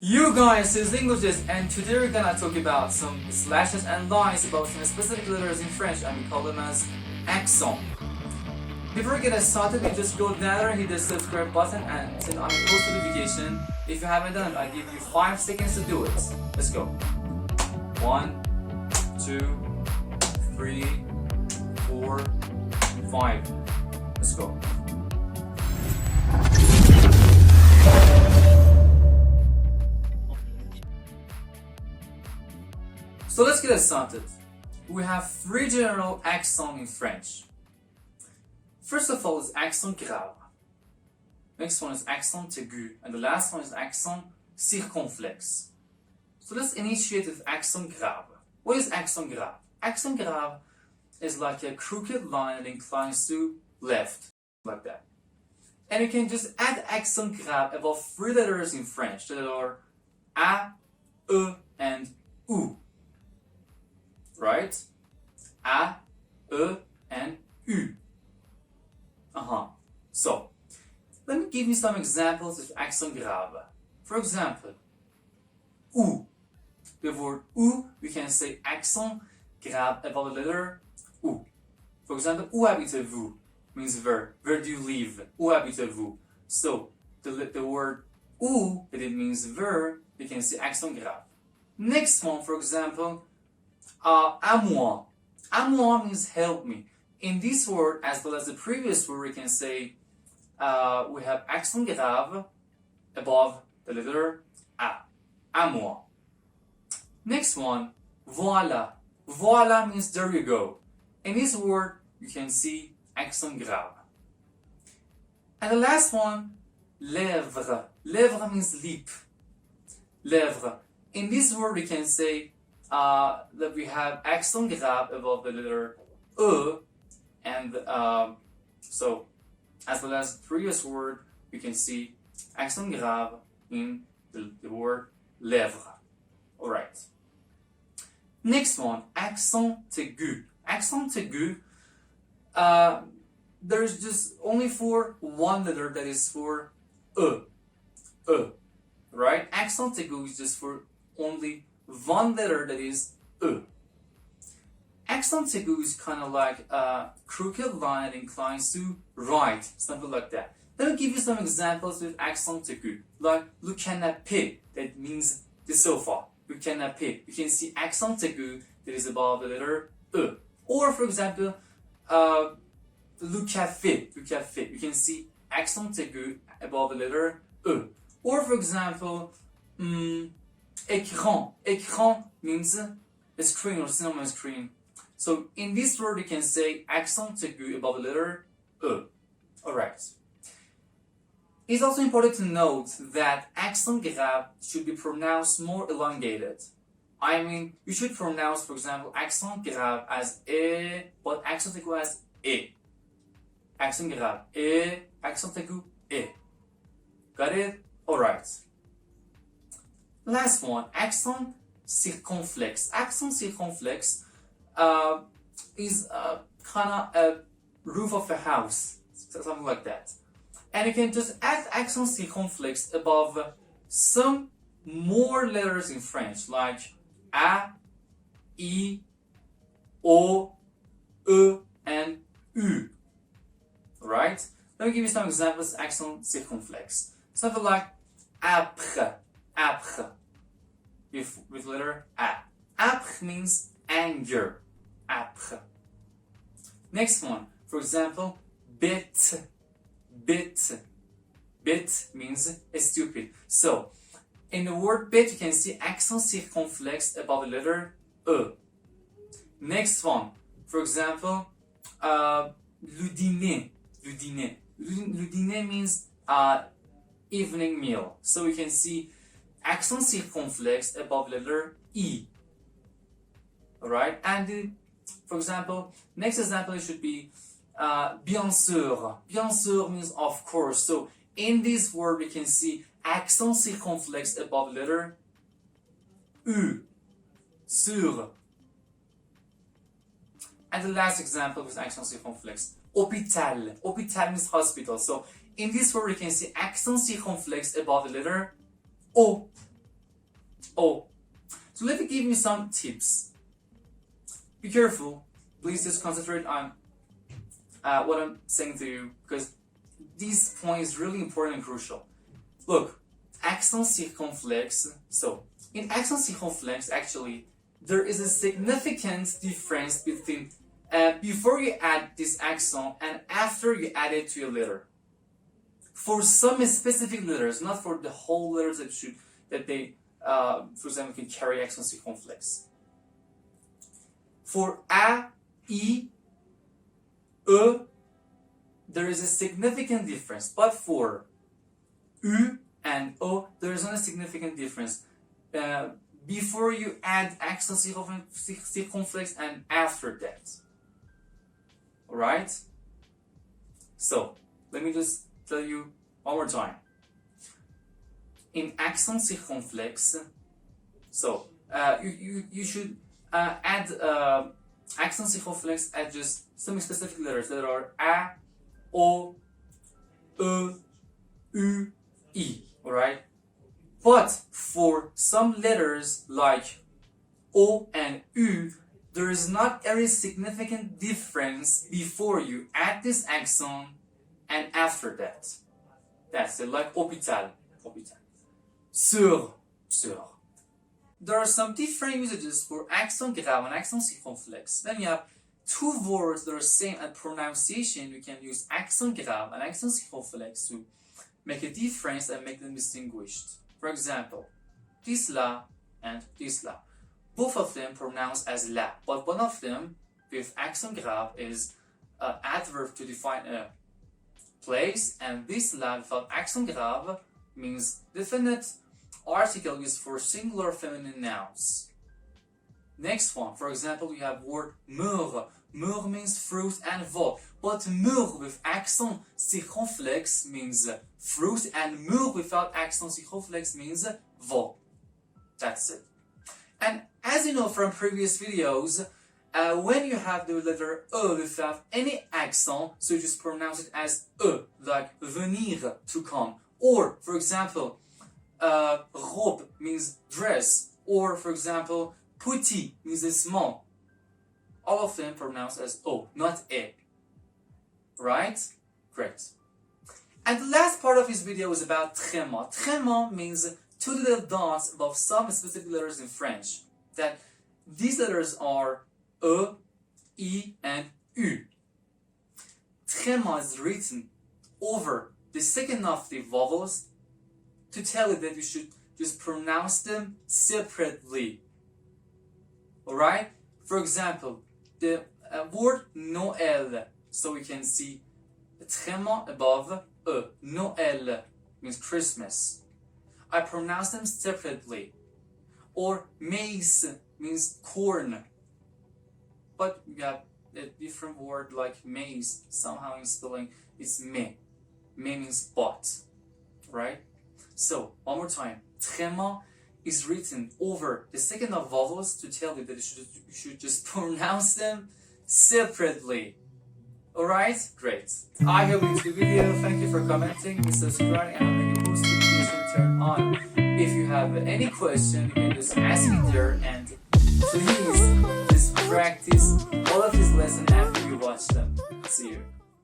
You guys, it's LingoJet, and today we're gonna talk about some slashes and lines about some specific letters in French, and we call them as accents. Before we get started, you just go down and hit the subscribe button and turn on post notification. If you haven't done it, I give you 5 seconds to do it. Let's go. 1, 2, 3, 4, 5. Let's go. So let's get started. We have 3 general accents in French. First of all is accent grave. Next one is accent aigu, and the last one is accent circonflexe. So let's initiate with accent grave. What is accent grave? Accent grave is like a crooked line that inclines to left, like that. And you can just add accent grave above 3 letters in French that are a, e, and u. Right? A, E, and U. So, let me give you some examples of accent grave. For example, ou. The word ou, we can say accent grave above the letter ou. For example, où habitez-vous means where. Where do you live? Où habitez-vous? So, the word ou, that it means where, we can say accent grave. Next one, for example, à moi. À moi means help me. In this word, as well as the previous word, we can say we have accent grave above the letter A. À moi. Next one, voilà. Voilà means there you go. In this word, you can see accent grave. And the last one, lèvres. Lèvres means lip. Lèvres. In this word, we can say that we have accent grave above the letter E, and so as well as the previous word, we can see accent grave in the word lèvres. Alright. Next one, accent aigu. Accent aigu, there's just only for one letter that is for E. E. Right? Accent aigu is just for only one letter that is E. Accent aigu is kind of like a crooked line that inclines to right, something like that. Let me give you some examples with accent aigu, like le canapé, that means the sofa. Le canapé. You can see accent aigu that is above the letter E. Or for example, le café. Le café. You can see accent aigu above the letter E. Or for example, écran. Écran means a screen or cinema screen. So in this word, you can say accent aigu above the letter E. Alright. It's also important to note that accent grave should be pronounced more elongated. I mean, you should pronounce, for example, accent grave as E, but accent aigu as E. Accent grave E, accent aigu E. Got it? Alright. Last one, accent circonflexe. Accent circonflexe is kind of a roof of a house, something like that. And you can just add accent circonflexe above some more letters in French, like A, I, O, E, and U. Right? Let me give you some examples of accent circonflexe. Something like après, après. With letter A. Après means anger. Après. Next one, for example, bête. Bête. Bête means stupid. So, in the word bête, you can see accent circonflexe above the letter E. Next one, for example, le dîner. Le dîner. Le dîner means evening meal. So we can see accent circonflexe above letter E. Alright? And for example, next example should be bien sûr. Bien sûr means of course. So in this word, we can see accent circonflexe above letter U. Sûr. And the last example with accent circonflexe, hôpital. Hôpital means hospital. So in this word, we can see accent circonflexe above the letter O. O. So let me give you some tips. Be careful. Please just concentrate on what I'm saying to you, because this point is really important and crucial. Look, accent circonflexe. So, in accent circonflexe, actually, there is a significant difference between before you add this accent and after you add it to a letter. For some specific letters, not for the whole letters that they, for example, can carry accent circonflexe. For A, I, E, there is a significant difference, but for U and O, there is not a significant difference before you add accent circonflexe and after that. Alright? So, let me just tell you one more time. In accent circonflexe, so you should add accent circonflexe at just some specific letters that are A, O, E, U, I. Alright? But for some letters like O and U, there is not a significant difference before you add this accent and after that. That's it, like hôpital. Sur. There are some different usages for accent grave and accent circonflexe. Then you have two words that are same at pronunciation. You can use accent grave and accent circonflexe to make a difference and make them distinguished. For example, this la and this la. Both of them pronounced as la, but one of them with accent grave is an adverb to define a place, and this la without accent grave means definite article used for singular feminine nouns. Next one, for example, you have word mûr. Mûr means fruit and veau, but mûr with accent circonflexe means fruit, and mûr without accent circonflexe means veau. That's it. And as you know from previous videos, when you have the letter E without any accent, so you just pronounce it as E, like venir, to come. Or, for example, robe means dress. Or, for example, petit means small. All of them pronounced as O, not E. Right? Great. And the last part of this video is about Tréma. Tréma means two little dots above some specific letters in French. That these letters are E, I, and U. Tréma is written over the second of the vowels to tell you that you should just pronounce them separately. Alright? For example, the word Noël. So we can see Tréma above E. Noël means Christmas. I pronounce them separately. Or maize means corn. But we have a different word like maize. Somehow in spelling it's me. Me means but. Right? So, one more time. Tréma is written over the second of vowels to tell you that you should just pronounce them separately. Alright? Great. I hope you enjoyed the video. Thank you for commenting and subscribing, and I'll make a post notification turn on. If you have any question, you can just ask it there, and please just practice all of these lessons after you watch them. See you.